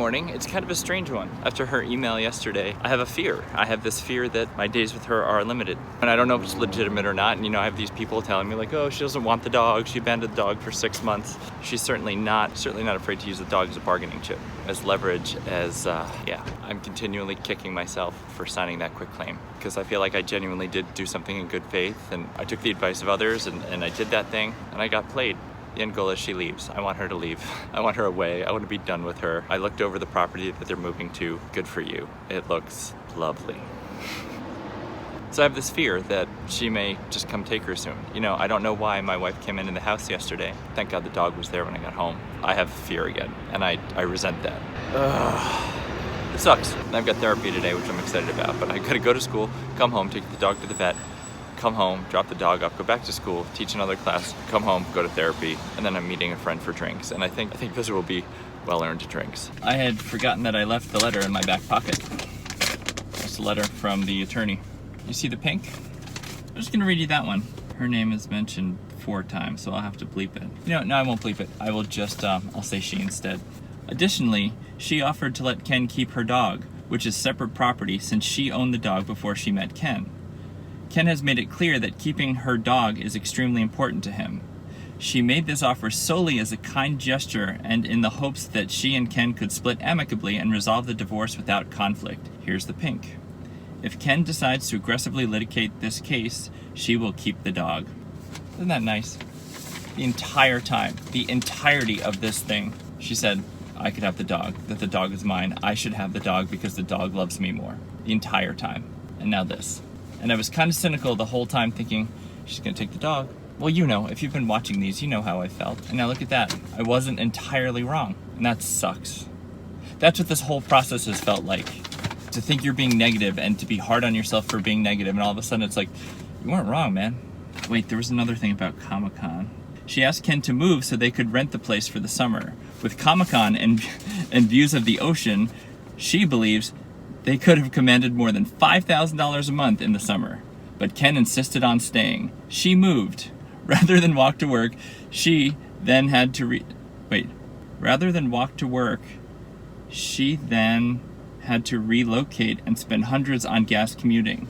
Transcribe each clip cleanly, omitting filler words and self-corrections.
morning. It's kind of a strange one. After her email yesterday, I have a fear. I have this fear that my days with her are limited. And I don't know if it's legitimate or not. And you know, I have these people telling me like, oh, she doesn't want the dog. She abandoned the dog for 6 months. She's certainly not afraid to use the dog as a bargaining chip, as leverage, as, yeah. I'm continually kicking myself for signing that quit claim because I feel like I genuinely did do something in good faith and I took the advice of others and I did that thing and I got played. The end goal is she leaves. I want her to leave. I want her away. I want to be done with her. I looked over the property that they're moving to. Good for you. It looks lovely. So I have this fear that she may just come take her soon. You know, I don't know why my wife came in the house yesterday. Thank God the dog was there when I got home. I have fear again, and I resent that. Ugh. It sucks. I've got therapy today, which I'm excited about, but I gotta go to school, come home, take the dog to the vet, come home, drop the dog up, go back to school, teach another class, come home, go to therapy, and then I'm meeting a friend for drinks. And I think those will be well-earned drinks. I had forgotten that I left the letter in my back pocket. It's a letter from the attorney. You see the pink? I'm just gonna read you that one. Her name is mentioned 4 times, so I'll have to bleep it. You know, no, I won't bleep it. I will just, I'll say she instead. Additionally, she offered to let Ken keep her dog, which is separate property since she owned the dog before she met Ken. Ken has made it clear that keeping her dog is extremely important to him. She made this offer solely as a kind gesture and in the hopes that she and Ken could split amicably and resolve the divorce without conflict. Here's the pink. If Ken decides to aggressively litigate this case, she will keep the dog. Isn't that nice? The entire time, the entirety of this thing, she said, I could have the dog, that the dog is mine. I should have the dog because the dog loves me more. The entire time. And now this. And I was kind of cynical the whole time thinking, she's gonna take the dog. Well, you know, if you've been watching these, you know how I felt. And now look at that. I wasn't entirely wrong. And that sucks. That's what this whole process has felt like. To think you're being negative and to be hard on yourself for being negative, and all of a sudden it's like, you weren't wrong, man. Wait, there was another thing about Comic-Con. She asked Ken to move so they could rent the place for the summer. With Comic-Con and views of the ocean, she believes they could have commanded more than $5,000 a month in the summer. But Ken insisted on staying. She moved. Rather than walk to work, she then had to relocate and spend hundreds on gas commuting.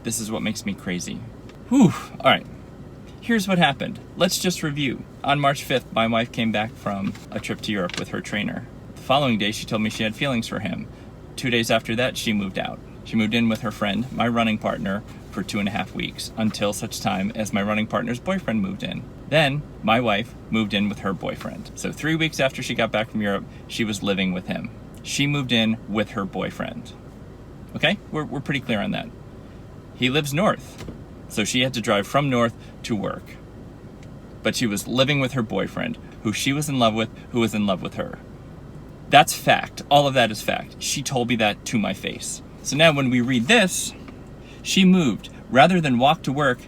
This is what makes me crazy. Whew, all right. Here's what happened. Let's just review. On March 5th, my wife came back from a trip to Europe with her trainer. The following day, she told me she had feelings for him. 2 days after that, she moved out. She moved in with her friend, my running partner, for 2.5 weeks, until such time as my running partner's boyfriend moved in. Then, my wife moved in with her boyfriend. So 3 weeks after she got back from Europe, she was living with him. She moved in with her boyfriend. Okay? We're pretty clear on that. He lives north, so she had to drive from north to work. But she was living with her boyfriend, who she was in love with, who was in love with her. That's fact. All of that is fact. She told me that to my face. So now when we read this, she moved. Rather than walk to work,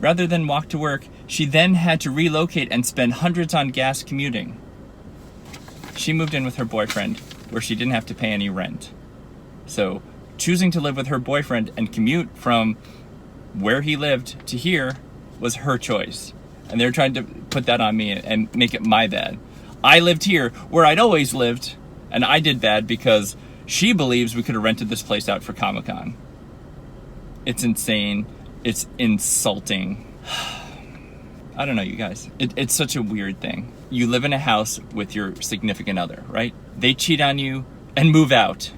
rather than walk to work, she then had to relocate and spend hundreds on gas commuting. She moved in with her boyfriend, where she didn't have to pay any rent. So choosing to live with her boyfriend and commute from where he lived to here was her choice. And they're trying to put that on me and make it my bad. I lived here where I'd always lived, and I did bad because she believes we could have rented this place out for Comic-Con. It's insane. It's insulting. I don't know, you guys. It's such a weird thing. You live in a house with your significant other, right? They cheat on you and move out.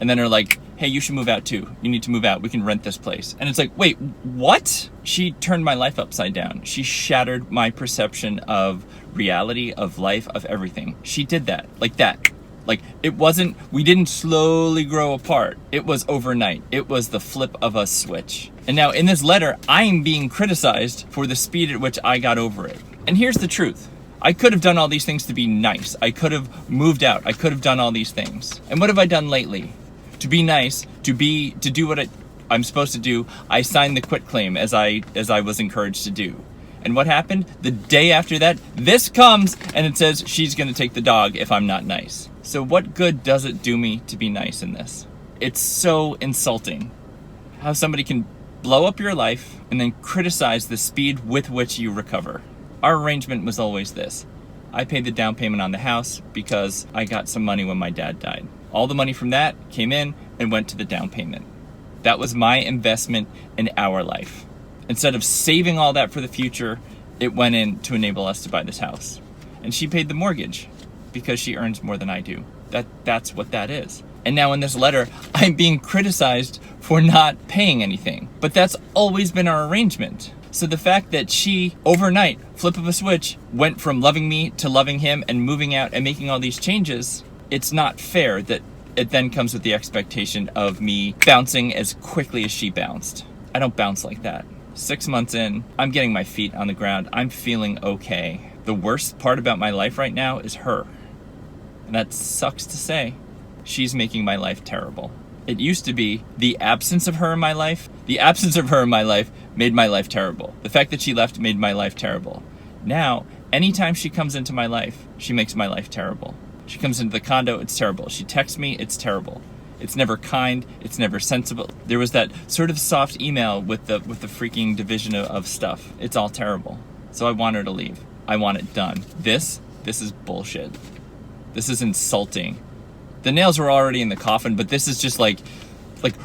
And then are like, hey, you should move out too. You need to move out. We can rent this place. And it's like, wait, what? She turned my life upside down. She shattered my perception of reality, of life, of everything. She did that, like that. Like, it wasn't, we didn't slowly grow apart. It was overnight. It was the flip of a switch. And now in this letter, I'm being criticized for the speed at which I got over it. And here's the truth. I could have done all these things to be nice. I could have moved out. I could have done all these things. And what have I done lately? To be nice, to do what I'm supposed to do, I signed the quit claim as I was encouraged to do. And what happened? The day after that, this comes and it says she's gonna take the dog if I'm not nice. So what good does it do me to be nice in this? It's so insulting how somebody can blow up your life and then criticize the speed with which you recover. Our arrangement was always this. I paid the down payment on the house because I got some money when my dad died. All the money from that came in and went to the down payment. That was my investment in our life. Instead of saving all that for the future, it went in to enable us to buy this house. And she paid the mortgage because she earns more than I do. That's what that is. And now in this letter, I'm being criticized for not paying anything. But that's always been our arrangement. So the fact that she, overnight, flip of a switch, went from loving me to loving him and moving out and making all these changes, it's not fair that it then comes with the expectation of me bouncing as quickly as she bounced. I don't bounce like that. 6 months in, I'm getting my feet on the ground. I'm feeling okay. The worst part about my life right now is her. And that sucks to say. She's making my life terrible. It used to be the absence of her in my life. The absence of her in my life made my life terrible. The fact that she left made my life terrible. Now, anytime she comes into my life, she makes my life terrible. She comes into the condo, it's terrible. She texts me, it's terrible. It's never kind, it's never sensible. There was that sort of soft email with the freaking division of stuff. It's all terrible. So I want her to leave. I want it done. This is bullshit. This is insulting. The nails were already in the coffin, but this is just like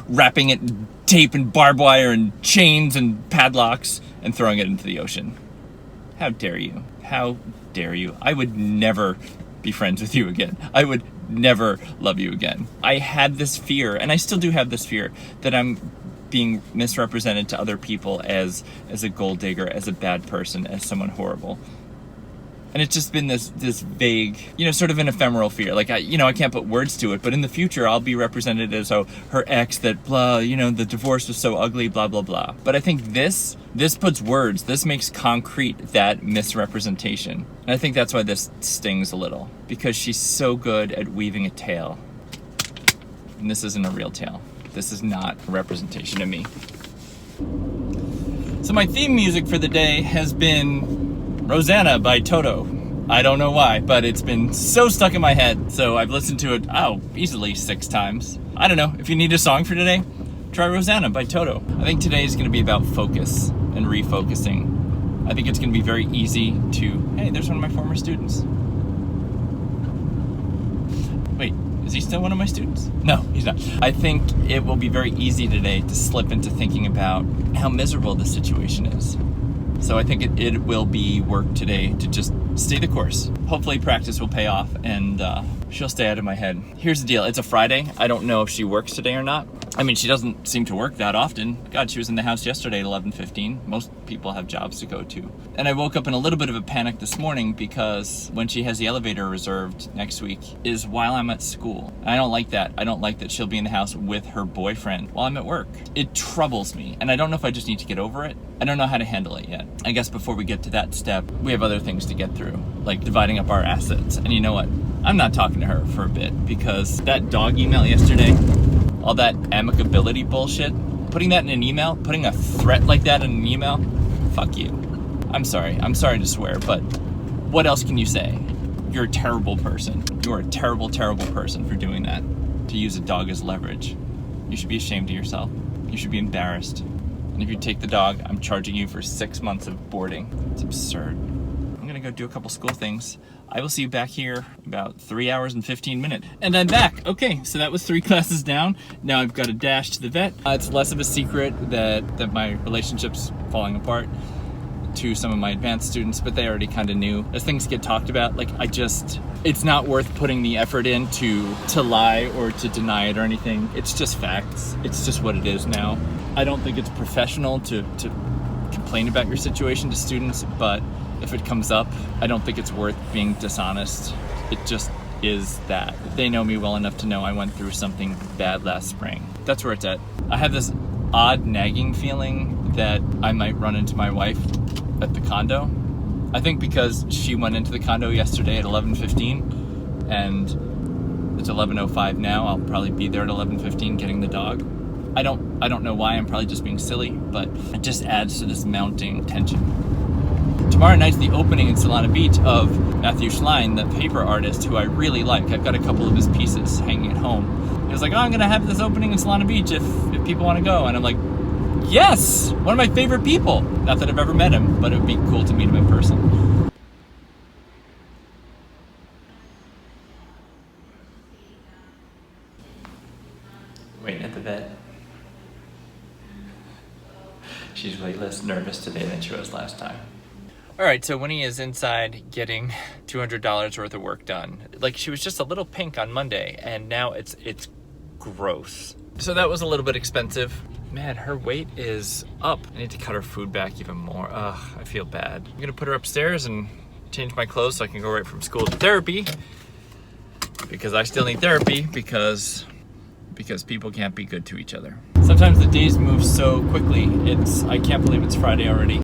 wrapping it in tape and barbed wire and chains and padlocks and throwing it into the ocean. How dare you? How dare you? I would never be friends with you again. I would never love you again. I had this fear, and I still do have this fear, that I'm being misrepresented to other people as a gold digger, as a bad person, as someone horrible. And it's just been this vague, sort of an ephemeral fear. Like, I can't put words to it, but in the future, I'll be represented as, her ex that blah, the divorce was so ugly, blah, blah, blah. But I think this puts words, this makes concrete that misrepresentation. And I think that's why this stings a little, because she's so good at weaving a tale. And this isn't a real tale. This is not a representation of me. So my theme music for the day has been Rosanna by Toto. I don't know why, but it's been so stuck in my head. So I've listened to it, easily 6 times. I don't know, if you need a song for today, try Rosanna by Toto. I think today is gonna be about focus and refocusing. I think it's gonna be very easy to, hey, there's one of my former students. Wait, is he still one of my students? No, he's not. I think it will be very easy today to slip into thinking about how miserable the situation is. So I think it will be work today to just stay the course. Hopefully practice will pay off and she'll stay out of my head. Here's the deal, it's a Friday. I don't know if she works today or not. I mean, she doesn't seem to work that often. God, she was in the house yesterday at 11:15. Most people have jobs to go to. And I woke up in a little bit of a panic this morning because when she has the elevator reserved next week is while I'm at school. And I don't like that. I don't like that she'll be in the house with her boyfriend while I'm at work. It troubles me. And I don't know if I just need to get over it. I don't know how to handle it yet. I guess before we get to that step, we have other things to get through, like dividing up our assets. And you know what? I'm not talking to her for a bit because that dog email yesterday, all that amicability bullshit, putting that in an email, putting a threat like that in an email, fuck you. I'm sorry to swear, but what else can you say? You're a terrible person. You're a terrible, terrible person for doing that, to use a dog as leverage. You should be ashamed of yourself. You should be embarrassed. And if you take the dog, I'm charging you for 6 months of boarding. It's absurd. I'm gonna go do a couple school things. I will see you back here about 3 hours and 15 minutes. And I'm back. Okay, so that was 3 classes down. Now I've got a dash to the vet. It's less of a secret that my relationship's falling apart to some of my advanced students, but they already kind of knew. As things get talked about, it's not worth putting the effort in to lie or to deny it or anything. It's just facts. It's just what it is now. I don't think it's professional to complain about your situation to students, but if it comes up, I don't think it's worth being dishonest. It just is that. They know me well enough to know I went through something bad last spring. That's where it's at. I have this odd nagging feeling that I might run into my wife at the condo. I think because she went into the condo yesterday at 11:15 and it's 11:05 now, I'll probably be there at 11:15 getting the dog. I don't know why, I'm probably just being silly, but it just adds to this mounting tension. Tomorrow night's the opening in Solana Beach of Matthew Schlein, the paper artist who I really like. I've got a couple of his pieces hanging at home. He was like, I'm gonna have this opening in Solana Beach if people wanna go. And I'm like, Yes! One of my favorite people. Not that I've ever met him, but it would be cool to meet him in person. Waiting at the vet. She's way less nervous today than she was last time. All right, so Winnie is inside getting $200 worth of work done. Like, she was just a little pink on Monday, and now it's gross. So that was a little bit expensive. Man, her weight is up. I need to cut her food back even more. Ugh, I feel bad. I'm gonna put her upstairs and change my clothes so I can go right from school to therapy. Because I still need therapy because people can't be good to each other. Sometimes the days move so quickly, I can't believe it's Friday already.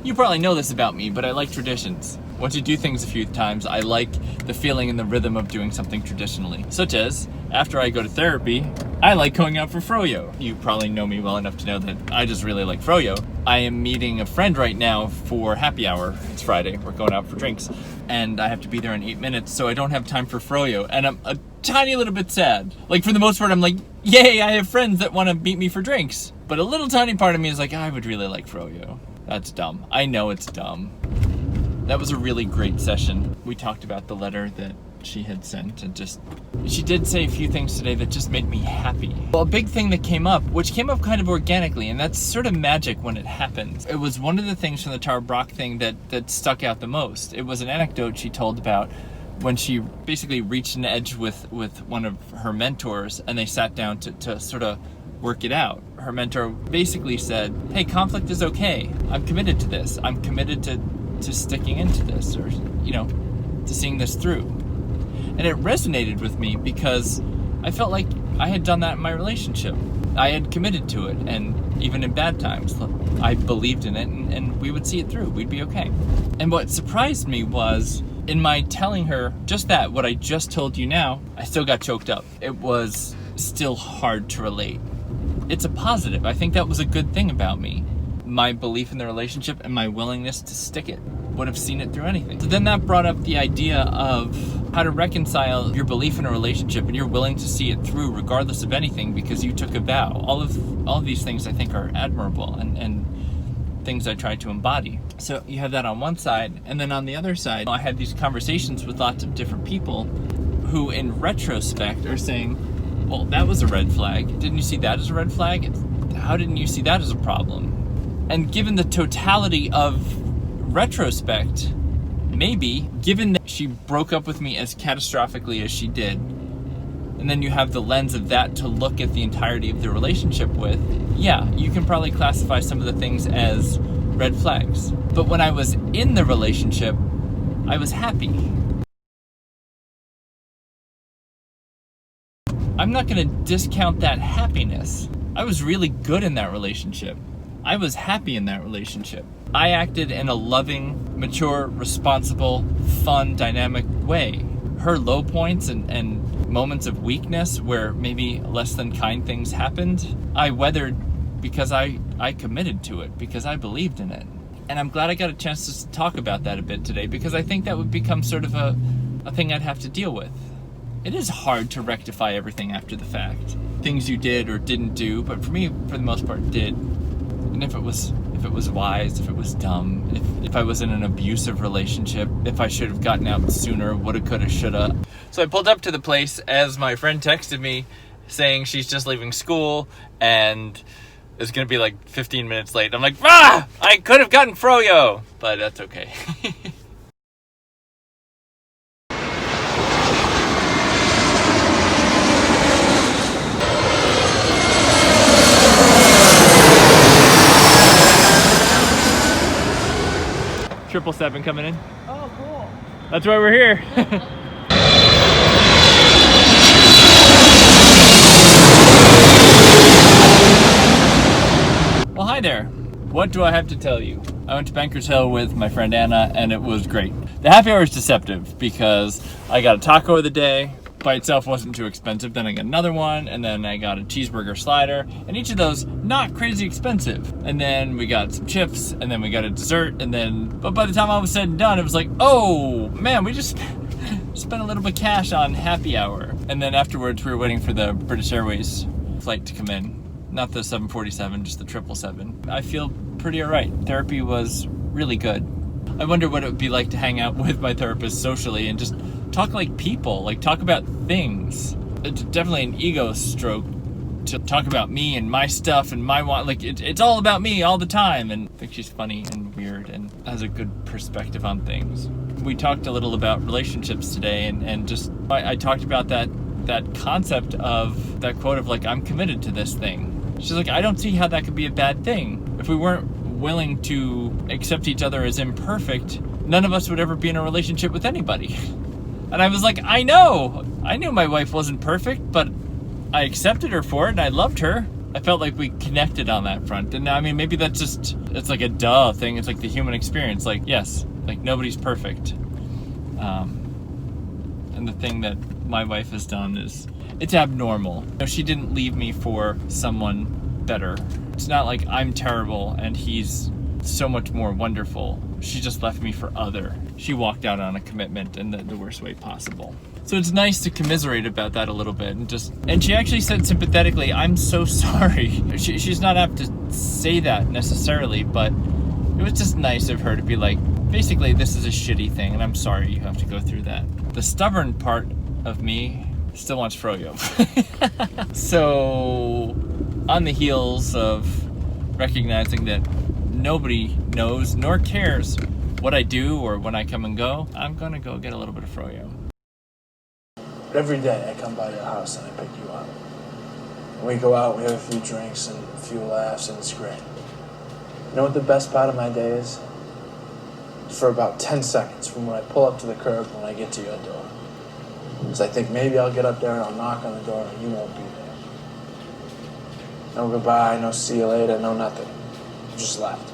You probably know this about me, but I like traditions. Once you do things a few times, I like the feeling and the rhythm of doing something traditionally. Such as, after I go to therapy, I like going out for froyo. You probably know me well enough to know that I just really like froyo. I am meeting a friend right now for happy hour. It's Friday, we're going out for drinks. And I have to be there in 8 minutes, so I don't have time for froyo. And I'm a tiny little bit sad. Like, for the most part, I'm like, yay, I have friends that want to meet me for drinks. But a little tiny part of me is like, I would really like froyo. That's dumb. I know it's dumb. That was a really great session. We talked about the letter that she had sent and she did say a few things today that just made me happy. Well, a big thing that came up, which came up kind of organically, and that's sort of magic when it happens. It was one of the things from the Tara Brach thing that stuck out the most. It was an anecdote she told about when she basically reached an edge with one of her mentors and they sat down to sort of work it out. Her mentor basically said, hey, conflict is okay. I'm committed to this. I'm committed to sticking into this, or, to seeing this through. And it resonated with me because I felt like I had done that in my relationship. I had committed to it, and even in bad times, I believed in it, and we would see it through. We'd be okay. And what surprised me was, in my telling her just that, what I just told you now, I still got choked up. It was still hard to relate. It's a positive. I think that was a good thing about me. My belief in the relationship and my willingness to stick it. Would have seen it through anything. So then that brought up the idea of how to reconcile your belief in a relationship and you're willing to see it through regardless of anything because you took a vow. All of these things I think are admirable and things I try to embody. So you have that on one side, and then on the other side, I had these conversations with lots of different people who in retrospect are saying, well, that was a red flag. Didn't you see that as a red flag? How didn't you see that as a problem? And given the totality of retrospect, maybe, given that she broke up with me as catastrophically as she did, and then you have the lens of that to look at the entirety of the relationship with, yeah, you can probably classify some of the things as red flags. But when I was in the relationship, I was happy. I'm not going to discount that happiness. I was really good in that relationship. I was happy in that relationship. I acted in a loving, mature, responsible, fun, dynamic way. Her low points and moments of weakness where maybe less than kind things happened, I weathered because I committed to it, because I believed in it. And I'm glad I got a chance to talk about that a bit today, because I think that would become sort of a thing I'd have to deal with. It is hard to rectify everything after the fact. Things you did or didn't do, but for me, for the most part, did. And if it was wise, if it was dumb, if I was in an abusive relationship, if I should have gotten out sooner, woulda, coulda, shoulda. So I pulled up to the place as my friend texted me saying she's just leaving school and is gonna be like 15 minutes late. I'm like, I could have gotten froyo, but that's okay. Triple 7 coming in. Oh, cool. That's why we're here. Well, hi there. What do I have to tell you? I went to Bankers Hill with my friend Anna, and it was great. The happy hour is deceptive because I got a taco of the day. By itself wasn't too expensive. Then I got another one, and then I got a cheeseburger slider, and each of those not crazy expensive. And then we got some chips, and then we got a dessert, but by the time all was said and done, it was like, oh man, we just spent a little bit of cash on happy hour. And then afterwards, we were waiting for the British Airways flight to come in. Not the 747, just the 777. I feel pretty alright. Therapy was really good. I wonder what it would be like to hang out with my therapist socially and just talk like people, like talk about things. It's definitely an ego stroke to talk about me and my stuff and my want. Like it's all about me all the time. And I think she's funny and weird and has a good perspective on things. We talked a little about relationships today, and just I talked about that concept of that quote of like, I'm committed to this thing. She's like, I don't see how that could be a bad thing. If we weren't willing to accept each other as imperfect, none of us would ever be in a relationship with anybody. And I was like, I knew my wife wasn't perfect, but I accepted her for it and I loved her. I felt like we connected on that front. And I mean, maybe that's just, it's like a duh thing. It's like the human experience. Like, yes, like nobody's perfect. And the thing that my wife has done is, it's abnormal. You know, she didn't leave me for someone better. It's not like I'm terrible and he's so much more wonderful. She just left me for other. She walked out on a commitment in the worst way possible. So it's nice to commiserate about that a little bit and she actually said sympathetically, I'm so sorry. She's not apt to say that necessarily, but it was just nice of her to be like, basically this is a shitty thing and I'm sorry you have to go through that. The stubborn part of me still wants froyo. So on the heels of recognizing that nobody knows nor cares what I do or when I come and go, I'm gonna go get a little bit of froyo. Every day I come by your house and I pick you up. And we go out, we have a few drinks and a few laughs, and it's great. You know what the best part of my day is? For about 10 seconds from when I pull up to the curb when I get to your door. Because I think maybe I'll get up there and I'll knock on the door and you won't be there. No goodbye, no see you later, no nothing. You just left.